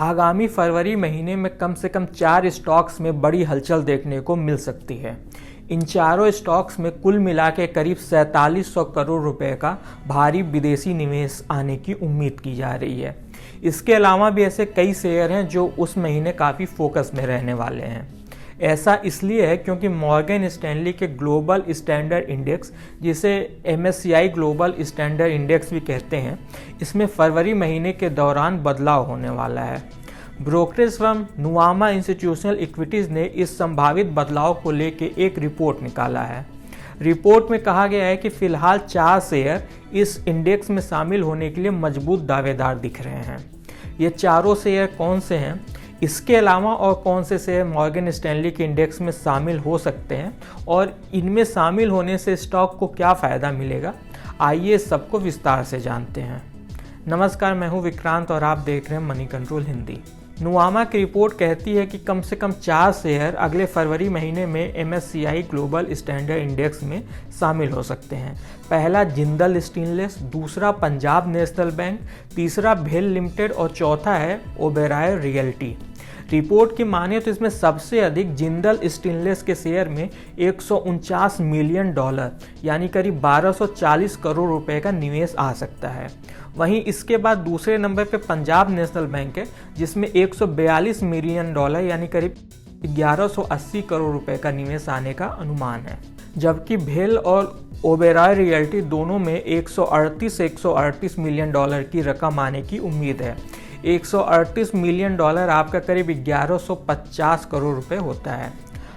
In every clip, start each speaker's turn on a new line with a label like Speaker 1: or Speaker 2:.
Speaker 1: आगामी फरवरी महीने में कम से कम 4 स्टॉक्स में बड़ी हलचल देखने को मिल सकती है। इन चारों स्टॉक्स में कुल मिला के करीब 4700 करोड़ रुपए का भारी विदेशी निवेश आने की उम्मीद की जा रही है। इसके अलावा भी ऐसे कई शेयर हैं जो उस महीने काफ़ी फोकस में रहने वाले हैं। ऐसा इसलिए है क्योंकि मॉर्गन स्टैनली के ग्लोबल स्टैंडर्ड इंडेक्स, जिसे MSCI ग्लोबल स्टैंडर्ड इंडेक्स भी कहते हैं, इसमें फरवरी महीने के दौरान बदलाव होने वाला है। Brokerage firm Nuvama institutional equities ने इस संभावित बदलाव को लेकर एक रिपोर्ट निकाला है। रिपोर्ट में कहा गया है कि फिलहाल 4 शेयर इस इंडेक्स में शामिल होने के लिए मजबूत दावेदार दिख रहे हैं। ये चारों शेयर कौन से हैं, इसके अलावा और कौन से शेयर मॉर्गन स्टैनली के इंडेक्स में शामिल हो सकते हैं और इनमें शामिल होने से स्टॉक को क्या फ़ायदा मिलेगा, आइए सबको विस्तार से जानते हैं। नमस्कार, मैं हूं विक्रांत और आप देख रहे हैं मनी कंट्रोल हिंदी। नुवामा की रिपोर्ट कहती है कि कम से कम 4 शेयर अगले फरवरी महीने में MSCI ग्लोबल स्टैंडर्ड इंडेक्स में शामिल हो सकते हैं। पहला जिंदल स्टेनलेस, दूसरा पंजाब नेशनल बैंक, तीसरा भेल लिमिटेड और चौथा है ओबेरॉय रियल्टी। रिपोर्ट की माने तो इसमें सबसे अधिक जिंदल स्टेनलेस के शेयर में 149 मिलियन डॉलर यानी करीब 1240 करोड़ रुपए का निवेश आ सकता है। वहीं इसके बाद दूसरे नंबर पे पंजाब नेशनल बैंक है, जिसमें 142 मिलियन डॉलर यानी करीब 1180 करोड़ रुपए का निवेश आने का अनुमान है। जबकि भेल और ओबेरॉय रियल्टी दोनों में 138 मिलियन डॉलर की रकम आने की उम्मीद है। 138 मिलियन डॉलर आपका करीब 1150 करोड़ रुपए होता है।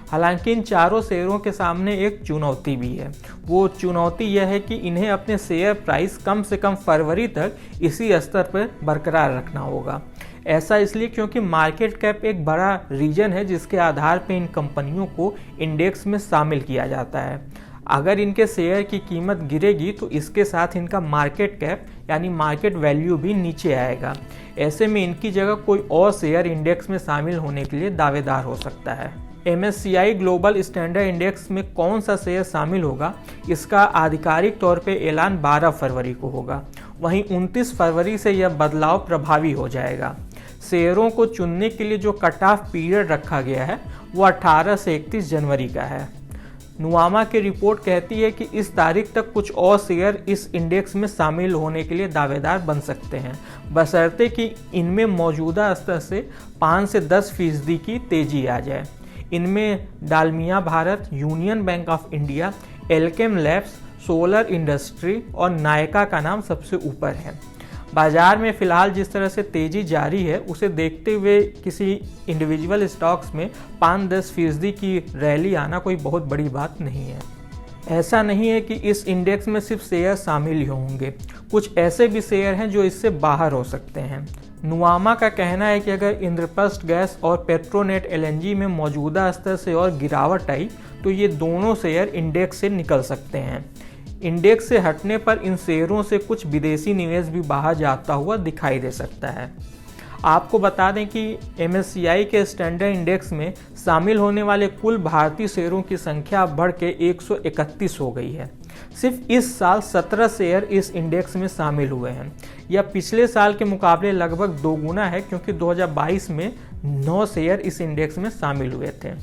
Speaker 1: हालांकि इन चारों शेयरों के सामने एक चुनौती भी है। वो चुनौती यह है कि इन्हें अपने शेयर प्राइस कम से कम फरवरी तक इसी स्तर पर बरकरार रखना होगा। ऐसा इसलिए क्योंकि मार्केट कैप एक बड़ा रीजन है जिसके आधार पर इन कंपनियों को इंडेक्स में शामिल किया जाता है। अगर इनके शेयर की कीमत गिरेगी तो इसके साथ इनका मार्केट कैप यानी मार्केट वैल्यू भी नीचे आएगा। ऐसे में इनकी जगह कोई और शेयर इंडेक्स में शामिल होने के लिए दावेदार हो सकता है। MSCI ग्लोबल स्टैंडर्ड इंडेक्स में कौन सा शेयर शामिल होगा, इसका आधिकारिक तौर पे ऐलान 12 फरवरी को होगा। वहीं 29 फरवरी से यह बदलाव प्रभावी हो जाएगा। शेयरों को चुनने के लिए जो कट ऑफ पीरियड रखा गया है वो 18 से 31 जनवरी का है। नुवामा की रिपोर्ट कहती है कि इस तारीख तक कुछ और शेयर इस इंडेक्स में शामिल होने के लिए दावेदार बन सकते हैं, बशर्ते कि इनमें मौजूदा स्तर से 5 से 10% की तेजी आ जाए। इनमें Dalmia Bharat, union bank of India, Alkem labs, solar industry और नायका का नाम सबसे ऊपर है। बाजार में फिलहाल जिस तरह से तेजी जारी है उसे देखते हुए किसी इंडिविजुअल स्टॉक्स में 5-10% की रैली आना कोई बहुत बड़ी बात नहीं है। ऐसा नहीं है कि इस इंडेक्स में सिर्फ शेयर शामिल ही होंगे, कुछ ऐसे भी शेयर हैं जो इससे बाहर हो सकते हैं। नुवामा का कहना है कि अगर इंद्रप्रस्थ गैस और पेट्रोनेट LNG में मौजूदा स्तर से और गिरावट आई तो ये दोनों शेयर इंडेक्स से निकल सकते हैं। इंडेक्स से हटने पर इन शेयरों से कुछ विदेशी निवेश भी बाहर जाता हुआ दिखाई दे सकता है। आपको बता दें कि MSCI के स्टैंडर्ड इंडेक्स में शामिल होने वाले कुल भारतीय शेयरों की संख्या बढ़ के 131 हो गई है। सिर्फ इस साल 17 शेयर इस इंडेक्स में शामिल हुए हैं। यह पिछले साल के मुकाबले लगभग 2 गुना है, क्योंकि 2022 में 9 शेयर इस इंडेक्स में शामिल हुए थे।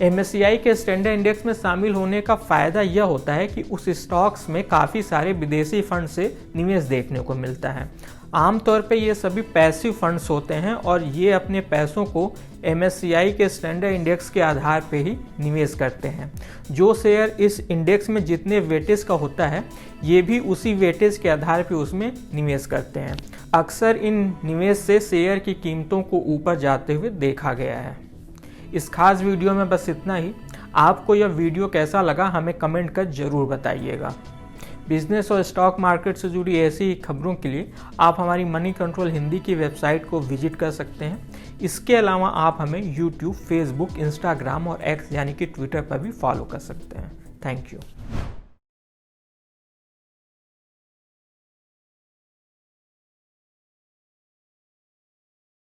Speaker 1: MSCI के स्टैंडर्ड इंडेक्स में शामिल होने का फ़ायदा यह होता है कि उस स्टॉक्स में काफ़ी सारे विदेशी फंड से निवेश देखने को मिलता है। आमतौर पे ये सभी पैसिव फंड्स होते हैं और ये अपने पैसों को MSCI के स्टैंडर्ड इंडेक्स के आधार पे ही निवेश करते हैं। जो शेयर इस इंडेक्स में जितने वेटेज का होता है, ये भी उसी वेटेज के आधार पे उसमें निवेश करते हैं। अक्सर इन निवेश से शेयर की कीमतों को ऊपर जाते हुए देखा गया है। इस खास वीडियो में बस इतना ही। आपको यह वीडियो कैसा लगा हमें कमेंट कर ज़रूर बताइएगा। बिजनेस और स्टॉक मार्केट से जुड़ी ऐसी खबरों के लिए आप हमारी मनी कंट्रोल हिंदी की वेबसाइट को विजिट कर सकते हैं। इसके अलावा आप हमें यूट्यूब, फेसबुक, इंस्टाग्राम और एक्स यानी कि ट्विटर पर भी फॉलो कर सकते हैं। Thank you.